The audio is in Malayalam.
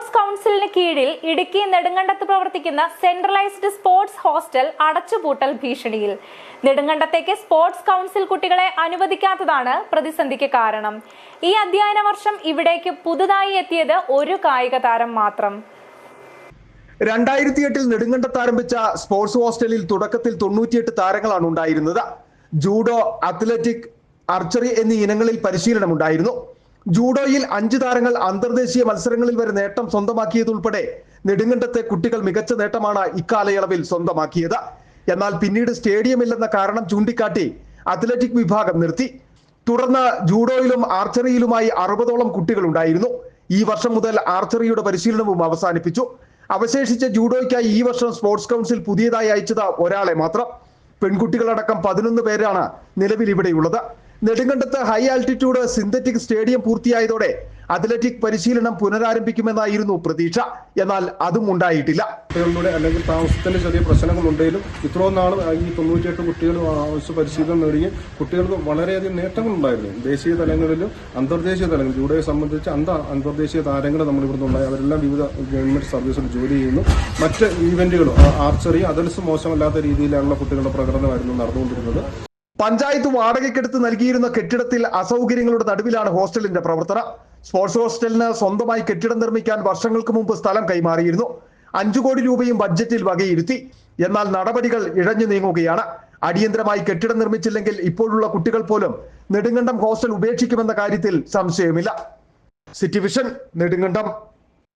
സ്പോർട്സ് കൗൺസിലിന് കീഴിൽ ഇടുക്കി നെടുങ്കണ്ടത്ത് പ്രവർത്തിക്കുന്ന സെൻട്രലൈസ്ഡ് സ്പോർട്സ് ഹോസ്റ്റൽ അടച്ചുപൂട്ടൽ ഭീഷണിയിൽ. നെടുങ്കണ്ടത്തേക്ക് സ്പോർട്സ് കൗൺസിൽ കുട്ടികളെ അനുവദിക്കാത്തതാണ് പ്രതിസന്ധിക്ക് കാരണം. ഈ അധ്യയന വർഷം ഇവിടേക്ക് പുതുതായി എത്തിയത് ഒരു കായിക താരം മാത്രം. 2008 നെടുങ്കണ്ടത്ത് ആരംഭിച്ച സ്പോർട്സ് ഹോസ്റ്റലിൽ തുടക്കത്തിൽ 98 താരങ്ങളാണ് ഉണ്ടായിരുന്നത്. ജൂഡോ, അത്ലറ്റിക്, ആർച്ചറി എന്നീ ഇനങ്ങളിൽ പരിശീലനം ഉണ്ടായിരുന്നു. ജൂഡോയിൽ 5 താരങ്ങൾ അന്തർദേശീയ മത്സരങ്ങളിൽ വരെ നേട്ടം സ്വന്തമാക്കിയതുൾപ്പെടെ നെടുങ്കണ്ടത്തെ കുട്ടികൾ മികച്ച നേട്ടമാണ് ഇക്കാലയളവിൽ സ്വന്തമാക്കിയത്. എന്നാൽ പിന്നീട് സ്റ്റേഡിയമില്ലെന്ന കാരണം ചൂണ്ടിക്കാട്ടി അത്ലറ്റിക് വിഭാഗം നിർത്തി. തുടർന്ന് ജൂഡോയിലും ആർച്ചറിയിലുമായി 60ഓളം കുട്ടികൾ ഉണ്ടായിരുന്നു. ഈ വർഷം മുതൽ ആർച്ചറിയുടെ പരിശീലനവും അവസാനിപ്പിച്ചു. അവശേഷിച്ച ജൂഡോയ്ക്കായി ഈ വർഷം സ്പോർട്സ് കൗൺസിൽ പുതിയതായി അയച്ചത് ഒരാളെ മാത്രം. പെൺകുട്ടികളടക്കം 11 പേരാണ് നിലവിൽ ഇവിടെയുള്ളത്. നെടുങ്കണ്ടത്ത് ഹൈ ആൾട്ടിറ്റ്യൂഡ് സിന്തറ്റിക് സ്റ്റേഡിയം പൂർത്തിയായതോടെ അത്ലറ്റിക് പരിശീലനം പുനരാരംഭിക്കുമെന്നായിരുന്നു പ്രതീക്ഷ. എന്നാൽ അതും ഉണ്ടായിട്ടില്ല. കുട്ടികളുടെ അല്ലെങ്കിൽ താമസത്തിന്റെ ചെറിയ പ്രശ്നങ്ങളുണ്ടെങ്കിലും ഇത്രയും നാൾ ഈ 98 കുട്ടികൾ ആവശ്യ പരിശീലനം നേടുകയും കുട്ടികൾക്ക് വളരെയധികം നേട്ടങ്ങളുണ്ടായിരുന്നു. ദേശീയ തലങ്ങളിലും അന്തർദേശീയ തലങ്ങളിലും ജൂഡോയെ സംബന്ധിച്ച് അന്തർദേശീയ താരങ്ങൾ നമ്മൾ ഇവിടുന്ന് ഉണ്ടായി. അവരെല്ലാം വിവിധ ഗവൺമെന്റ് സർവീസിൽ ജോലി ചെയ്യുന്നു. മറ്റ് ഈവന്റുകളും ആർച്ചറി അതൽസ് മോശമല്ലാത്ത രീതിയിലുള്ള കുട്ടികളുടെ പ്രകടനമായിരുന്നു നടന്നുകൊണ്ടിരുന്നത്. പഞ്ചായത്ത് വാടകയ്ക്കെടുത്ത് നൽകിയിരുന്ന കെട്ടിടത്തിൽ അസൗകര്യങ്ങളുടെ നടുവിലാണ് ഹോസ്റ്റലിന്റെ പ്രവർത്തനം. സ്പോർട്സ് ഹോസ്റ്റലിന് സ്വന്തമായി കെട്ടിടം നിർമ്മിക്കാൻ വർഷങ്ങൾക്ക് മുമ്പ് സ്ഥലം കൈമാറിയിരുന്നു. 5 കോടി രൂപയും ബഡ്ജറ്റിൽ വകയിരുത്തി. എന്നാൽ നടപടികൾ ഇഴഞ്ഞു നീങ്ങുകയാണ്. അടിയന്തരമായി കെട്ടിടം നിർമ്മിച്ചില്ലെങ്കിൽ ഇപ്പോഴുള്ള കുട്ടികൾ പോലും നെടുങ്കണ്ടം ഹോസ്റ്റൽ ഉപേക്ഷിക്കുമെന്ന കാര്യത്തിൽ സംശയമില്ല. City vision, Nedumkandam.